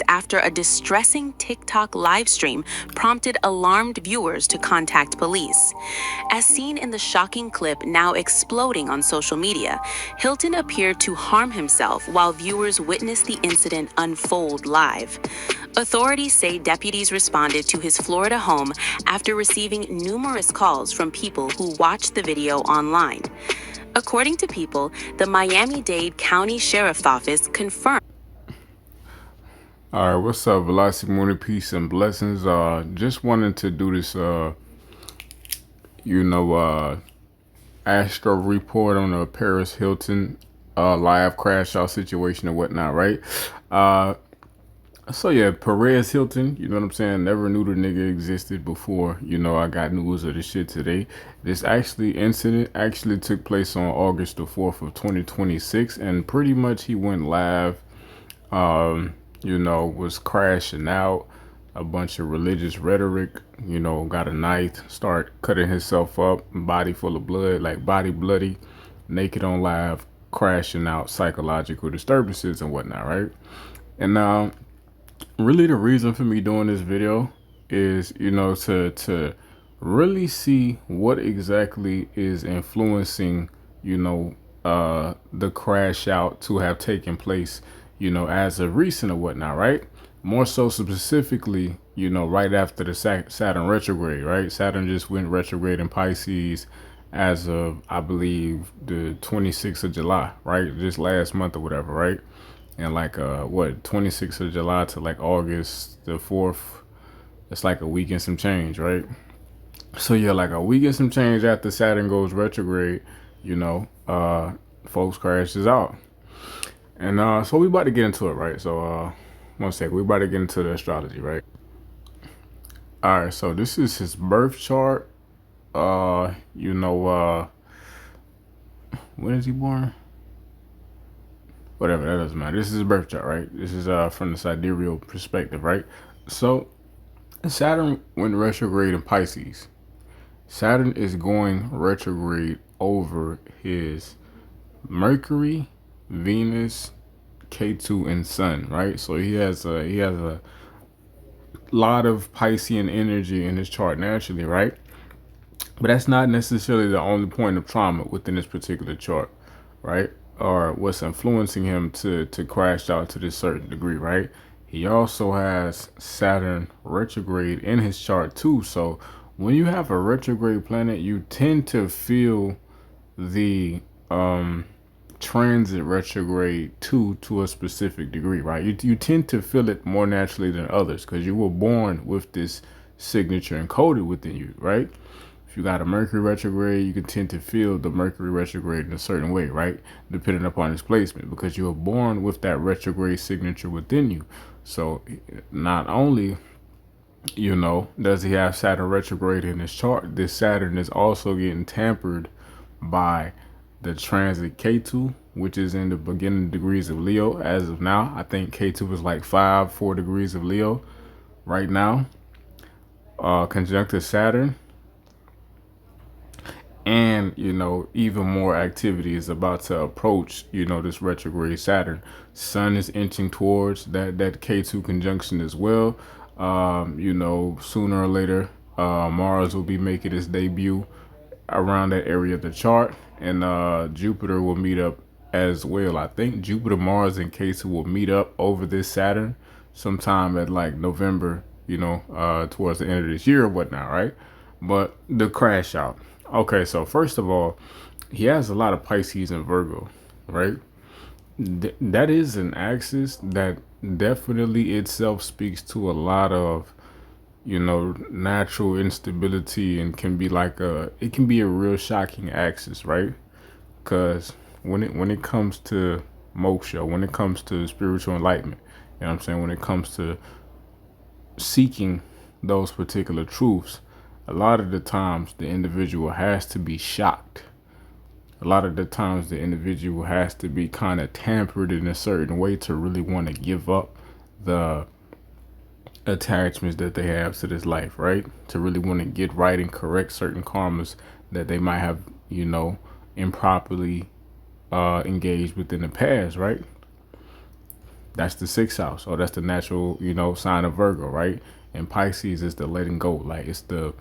after a distressing TikTok livestream prompted alarmed viewers to contact police. As seen in the shocking clip now exploding on social media, Hilton appeared to harm himself while viewers witnessed the incident unfold live. Authorities say deputies responded to his Florida home after receiving numerous calls from people who watched the video online. According to People, the Miami-Dade County Sheriff's Office confirmed. All right, what's up, Velocity Morning, peace and blessings. Just wanted to do this, Astro report on the Perez Hilton live crash out situation and whatnot, right? So yeah, Perez Hilton, you know what I'm saying? Never knew the nigga existed before, I got news of this shit today. This incident actually took place on August the 4th of 2026, and pretty much he went live, was crashing out, a bunch of religious rhetoric, got a knife, start cutting himself up, body full of blood, like body bloody, naked on live, crashing out, psychological disturbances and whatnot, right? And really the reason for me doing this video is, to really see what exactly is influencing, the crash out to have taken place, as of recent or whatnot, right? More so specifically, right after the Saturn retrograde, right? Saturn just went retrograde in Pisces as of, I believe, the 26th of July, right? Just last month or whatever, right? And like, 26th of July to like August the 4th, it's like a week and some change, right? So yeah, like a week and some change after Saturn goes retrograde, folks crashes out. And so we about to get into it, right? So one sec, we about to get into the astrology, right? All right, so this is his birth chart. When is he born? Whatever, that doesn't matter. This is his birth chart, right? This is from the sidereal perspective, right? So Saturn went retrograde in Pisces. Saturn is going retrograde over his Mercury, Venus, K2, and Sun, right? So he has a lot of Piscean energy in his chart naturally, right? But that's not necessarily the only point of trauma within this particular chart, right? Or what's influencing him to crash out to this certain degree, right? He also has Saturn retrograde in his chart too. So when you have a retrograde planet, you tend to feel the transit retrograde to a specific degree, right? You tend to feel it more naturally than others because you were born with this signature encoded within you, right? If you got a Mercury retrograde, you can tend to feel the Mercury retrograde in a certain way, right? Depending upon its placement, because you were born with that retrograde signature within you. So not only, does he have Saturn retrograde in his chart, this Saturn is also getting tampered by the transit K2, which is in the beginning degrees of Leo as of now. I think K2 is like 4 degrees of Leo right now, conjuncted Saturn. And, even more activity is about to approach, this retrograde Saturn. Sun is inching towards that K2 conjunction as well. Sooner or later, Mars will be making its debut around that area of the chart. And Jupiter will meet up as well. I think Jupiter, Mars, and K2 will meet up over this Saturn sometime at like November, towards the end of this year or whatnot, right? But the crash out. Okay, so first of all, he has a lot of Pisces and Virgo, right? That is an axis that definitely itself speaks to a lot of, natural instability, and can be it can be a real shocking axis, right? Because when it comes to moksha, when it comes to spiritual enlightenment, what I'm saying? When it comes to seeking those particular truths, a lot of the times the individual has to be shocked. A lot of the times the individual has to be kind of tampered in a certain way to really want to give up the attachments that they have to this life, right? To really want to get right and correct certain karmas that they might have, improperly engaged within the past, right? That's the sixth house, or that's the natural, sign of Virgo, right? And Pisces is the letting go, like it's the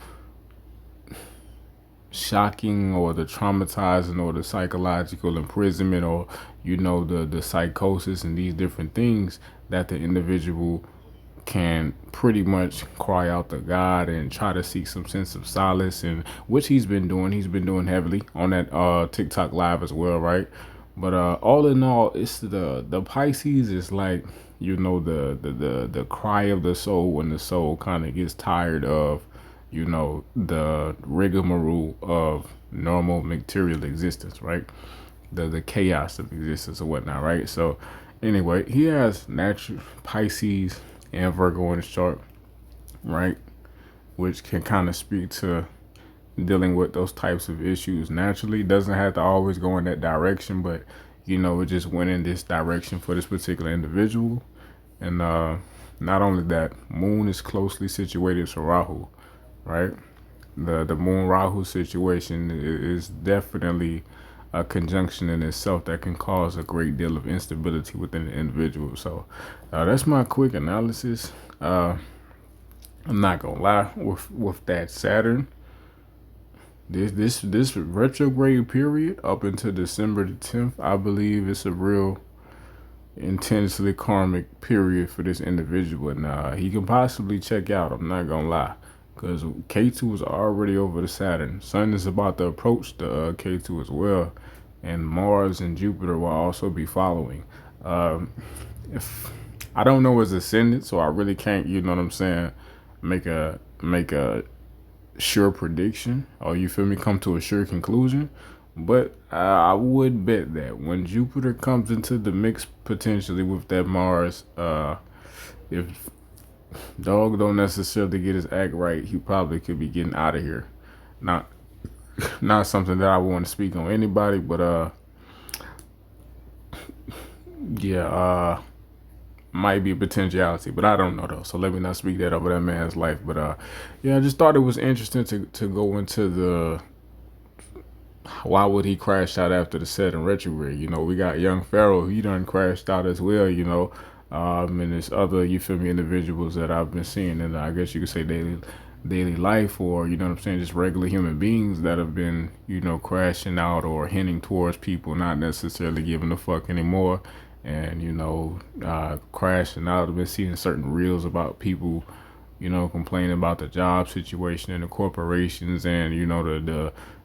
shocking or the traumatizing or the psychological imprisonment or the psychosis and these different things that the individual can pretty much cry out to God and try to seek some sense of solace, and which he's been doing heavily on that TikTok live as well, right? But all in all, it's the Pisces is like the cry of the soul when the soul kind of gets tired of the rigmarole of normal material existence, right? The chaos of existence or whatnot, right? So anyway, he has natural Pisces and Virgo in his chart, right? Which can kind of speak to dealing with those types of issues naturally. Doesn't have to always go in that direction, but it just went in this direction for this particular individual. And not only that, Moon is closely situated to Rahu, right? The Moon Rahu situation is definitely a conjunction in itself that can cause a great deal of instability within the individual. So that's my quick analysis. I'm not gonna lie, with that Saturn, this retrograde period up until December the 10th, I believe it's a real intensely karmic period for this individual, and he can possibly check out. I'm not gonna lie, because K2 is already over the Saturn. Sun is about to approach the K2 as well, and Mars and Jupiter will also be following. If I don't know his ascendant, so I really can't, you know what I'm saying, make a sure prediction, or you feel me, come to a sure conclusion. But I would bet that when Jupiter comes into the mix potentially with that Mars, if dog don't necessarily get his act right, he probably could be getting out of here. Not not something that I want to speak on anybody, but yeah, might be a potentiality, but I don't know though. So let me not speak that over that man's life. But yeah, I just thought it was interesting to go into the why would he crash out after the Saturn retrograde? We got young Pharaoh, he done crashed out as well, and there's other, you feel me, individuals that I've been seeing, and I guess you could say daily life, or you know what I'm saying, just regular human beings that have been, crashing out or hinting towards people not necessarily giving a fuck anymore, and crashing out. I've been seeing certain reels about people, complaining about the job situation in the corporations, and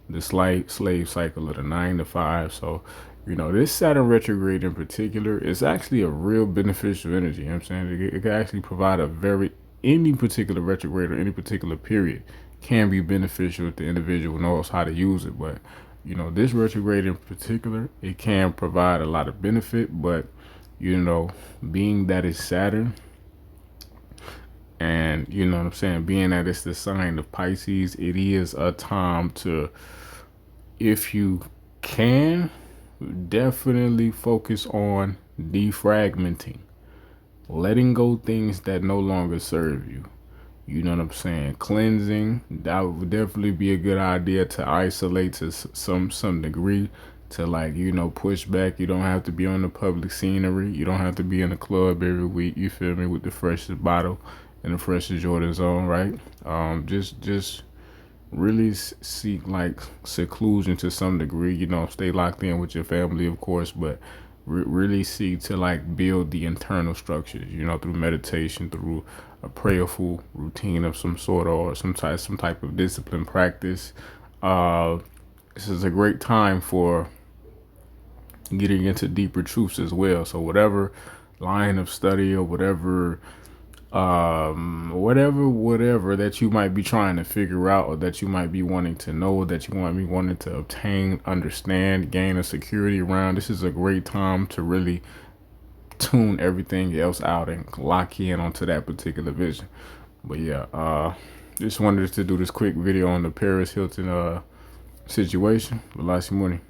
the slave cycle of the 9 to 5. So, this Saturn retrograde in particular is actually a real beneficial energy. You know what I'm saying? It can actually provide any particular retrograde or any particular period can be beneficial if the individual knows how to use it. But, this retrograde in particular, it can provide a lot of benefit. But, being that it's Saturn, and you know what I'm saying, being that it's the sign of Pisces, it is a time to, if you can, definitely focus on defragmenting, letting go things that no longer serve you. You know what I'm saying? Cleansing, that would definitely be a good idea to isolate to some degree, to push back. You don't have to be on the public scenery. You don't have to be in the club every week. You feel me? With the freshest bottle and the freshest Jordan zone, right? Just really seek seclusion to some degree. Stay locked in with your family, of course, but really seek to build the internal structures. Through meditation, through a prayerful routine of some sort, or some type of discipline practice. This is a great time for getting into deeper truths as well. So whatever line of study or whatever whatever that you might be trying to figure out, or that you might be wanting to know, that you might be wanting to obtain, understand, gain a security around, this is a great time to really tune everything else out and lock in onto that particular vision. But yeah, just wanted to do this quick video on the Paris Hilton situation. Velocity morning.